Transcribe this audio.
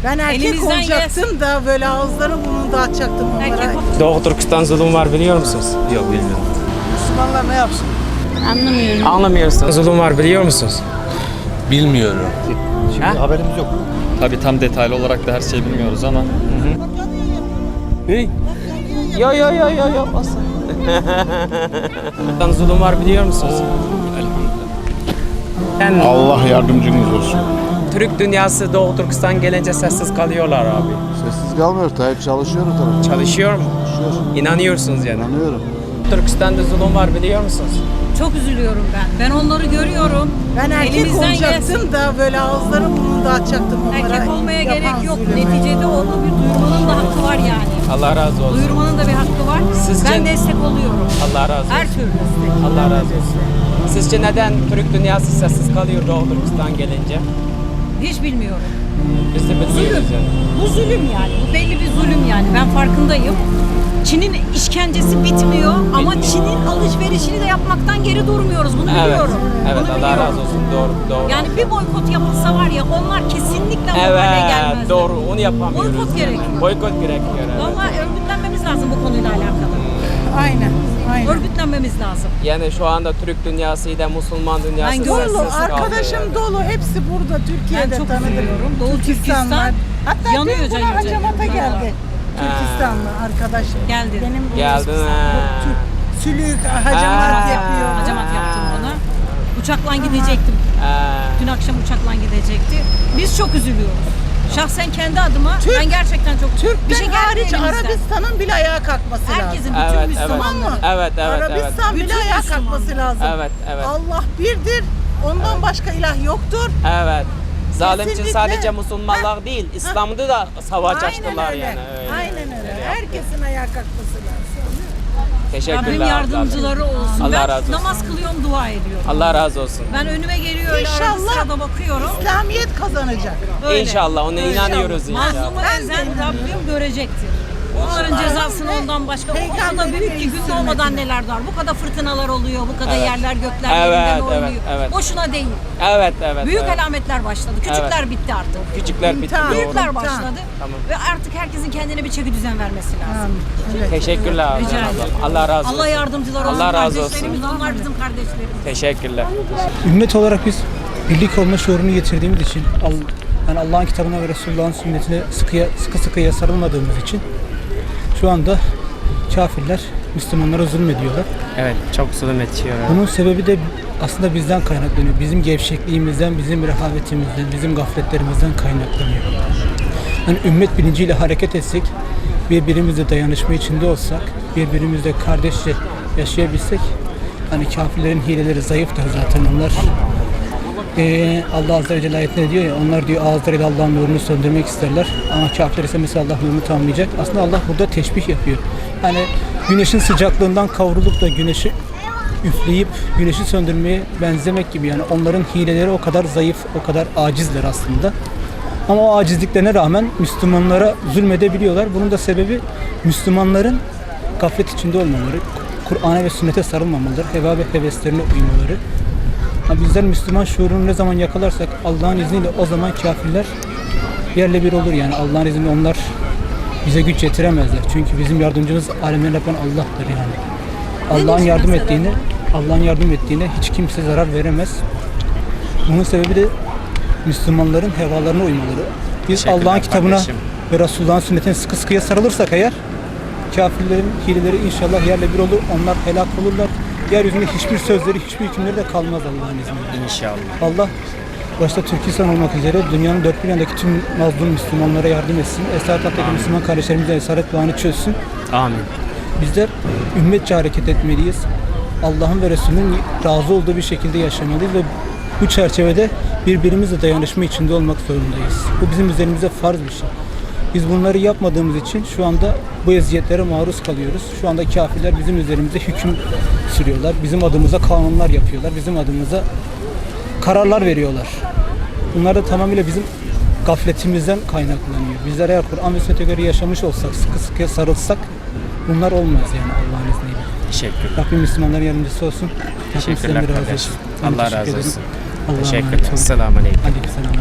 Ben erkek Elimizden olacaktım da böyle ağızları burnunu dağıtacaktım onlara. Doğu Türkistan zulüm var biliyor musunuz? Yok bilmiyorum. Müslümanlar ne yapsın? Anlamıyorum. Anlamıyorsunuz. Zulüm var biliyor musunuz? Bilmiyorum. Şimdi Ha? haberimiz yok. Tabii tam detaylı olarak da her şeyi bilmiyoruz ama Hey. Yo. Zulüm var biliyor musunuz? Yani Allah yardımcınız olsun. Türk dünyası Doğu Türkistan gelince sessiz kalıyorlar abi. Sessiz kalmıyor. Tayyip çalışıyor o tarafta. Çalışıyor mu? Çalışıyor. İnanıyorsunuz yani. İnanıyorum. Türkistan'da zulüm var biliyor musunuz? Çok üzülüyorum ben. Ben onları görüyorum. Ben erkek Elimizden olacaktım da böyle ağızları burnunu dağıtacaktım onlara. Erkek olmaya Yapan gerek yok. zulümü. Neticede onu bir duyurmanın da hakkı var yani. Allah razı olsun. Duyurmanın da bir hakkı var. Sizce- Ben destek oluyorum. Allah razı olsun. Her türlü destek. Allah razı olsun. Sizce neden Türk dünyası sessiz kalıyor Doğu Türkistan gelince? Hiç bilmiyorum. Biz de bilmiyoruz yani. Bu zulüm yani. Bu belli bir zulüm yani. Ben farkındayım. Çin'in işkencesi bitmiyor ama Çin'in alışverişini de yapmaktan geri durmuyoruz. Bunu Evet. biliyorum. Evet Bunu Allah biliyorum. razı olsun. Doğru. Yani bir boykot yapılsa var ya onlar kesinlikle bu hale Evet, gelmezler. doğru. Onu yapamıyoruz. Boykot gerekiyor. Boykot gerekiyor. Evet. Vallahi örgütlenmemiz lazım bu konuyla alakalı. Aynen. Örgütlenmemiz lazım. Yani şu anda Türk dünyasıyla Müslüman dünyası Ben Dolu, sessiz kalıyor. arkadaşım dolu. Hepsi burada Türkiye'de Ben çok tanıdık. üzülüyorum. Doğu Türkistan var. Türkistan Hatta yanıyor dün buna cayır cayır. hacamata geldi. Türkistanlı arkadaşım. Geldi. Benim Geldin ha. Sülük hacamat Ha. yapıyor. Hacamat yaptım ona. Uçakla gidecektim. Dün akşam uçakla gidecekti. Biz çok üzülüyoruz. Şahsen kendi adıma ben gerçekten çok Türk'ten bir şey gelmiyor hariç elimizden. Arabistan'ın bile ayağa kalkması lazım. Herkesin bütün Evet, Müslümanların. Evet. Arabistan bile Bütün ayağa Müslümanlar. kalkması lazım. Evet. Allah birdir. Ondan başka ilah yoktur. Evet. Zalim için Kesinlikle. sadece Müslümanlar değil, İslam'da da savaş açtılar Aynen öyle. yani. Öyle. Aynen öyle. Herkesin ayağa kalkması lazım. Teşekkürler. Rabbim yardımcıları olsun. Allah Ben razı olsun. namaz kılıyorum, dua ediyorum. Allah razı olsun. Ben önüme geliyor öyle arada İnşallah sırada bakıyorum. İslamiyet kazanacak. İnşallah ona inanıyoruz inşallah. Mazlumu ezen Rabbim görecektir. Onların cezasını ondan başka. O kadar büyük ki gün doğmadan neler var. Bu kadar fırtınalar oluyor, bu kadar yerler gökler yerinden oynuyor. Evet. Boşuna değil. Evet. Büyük evet. alametler başladı. Küçükler bitti artık. Küçükler bitti. İmtihan. doğru. Büyükler başladı. Tamam. Ve artık herkesin kendine bir çeki düzen vermesi lazım. Evet. Teşekkürler abi. Rica ederim. Allah razı olsun. Allah yardımcılar olsun. Allah razı olsun. Kardeşlerimiz, onlar bizim kardeşlerimiz. Teşekkürler. Ümmet olarak biz birlik olma şuurunu getirdiğimiz için yani Allah'ın kitabına ve Resulullah'ın sünnetine sıkı sarılmadığımız için şu anda kafirler Müslümanlara zulmediyorlar. Evet, çok zulüm ediyor. Bunun sebebi de aslında bizden kaynaklanıyor. Bizim gevşekliğimizden, bizim rehavetimizden, bizim gafletlerimizden kaynaklanıyor. Yani ümmet bilinciyle hareket etsek, birbirimizle dayanışma içinde olsak, birbirimizle kardeşçe yaşayabilsek, hani kafirlerin hileleri zayıftır zaten onlar. Allah Azze ve Celle ayetinde diyor ya, onlar diyor ağızlarıyla Allah'ın nurunu söndürmek isterler ama kafir ise mesela Allah nurunu tamamlayacak. Aslında Allah burada teşbih yapıyor. Yani güneşin sıcaklığından kavrulup da güneşi üfleyip güneşi söndürmeye benzemek gibi, yani onların hileleri o kadar zayıf, o kadar acizler aslında. Ama o acizliklerine rağmen Müslümanlara zulmedebiliyorlar. Bunun da sebebi Müslümanların gaflet içinde olmaları, Kur'an'a ve sünnete sarılmamaları, heva ve heveslerine uymaları. Bizler Müslüman şuurunu ne zaman yakalarsak Allah'ın izniyle o zaman kafirler yerle bir olur, yani Allah'ın izniyle onlar bize güç yetiremezler. Çünkü bizim yardımcımız alemleri yapan Allah'tır yani. Allah'ın yardım ettiğine hiç kimse zarar veremez. Bunun sebebi de Müslümanların hevalarına uymaları. Biz Teşekkürler Allah'ın kitabına kardeşim. ve Resulullah'ın sünnetine sıkıya sarılırsak eğer, kafirlerin hileleri inşallah yerle bir olur. Onlar helak olurlar. Yeryüzünde hiçbir sözleri, hiçbir hükümleri de kalmaz Allah'ın izniyle. İnşallah. Allah başta Türkistan olmak üzere dünyanın dört bir yanındaki tüm mazlum Müslümanlara yardım etsin. Esaret hattaki Müslüman kardeşlerimize esaret bağını çözsün. Amin. Bizler ümmetçe hareket etmeliyiz. Allah'ın ve Resulünün razı olduğu bir şekilde yaşamalıyız ve bu çerçevede birbirimizle dayanışma içinde olmak zorundayız. Bu bizim üzerimize farz bir şey. Biz bunları yapmadığımız için şu anda bu eziyetlere maruz kalıyoruz. Şu anda kafirler bizim üzerimize hüküm sürüyorlar. Bizim adımıza kanunlar yapıyorlar. Bizim adımıza kararlar veriyorlar. Bunlar da tamamıyla bizim gafletimizden kaynaklanıyor. Bizler eğer Kur'an ve sünnete göre yaşamış olsak, sıkı sarılsak bunlar olmaz yani Allah'ın izniyle. Teşekkür. Rabbim Müslümanların yardımcısı olsun. Rabbim Teşekkürler sizden razı kardeşim. olsun. Ben Allah teşekkür razı ederim. olsun. Allah'a emanet Teşekkürler. olun. Selamun aleyküm. Aleyküm selam.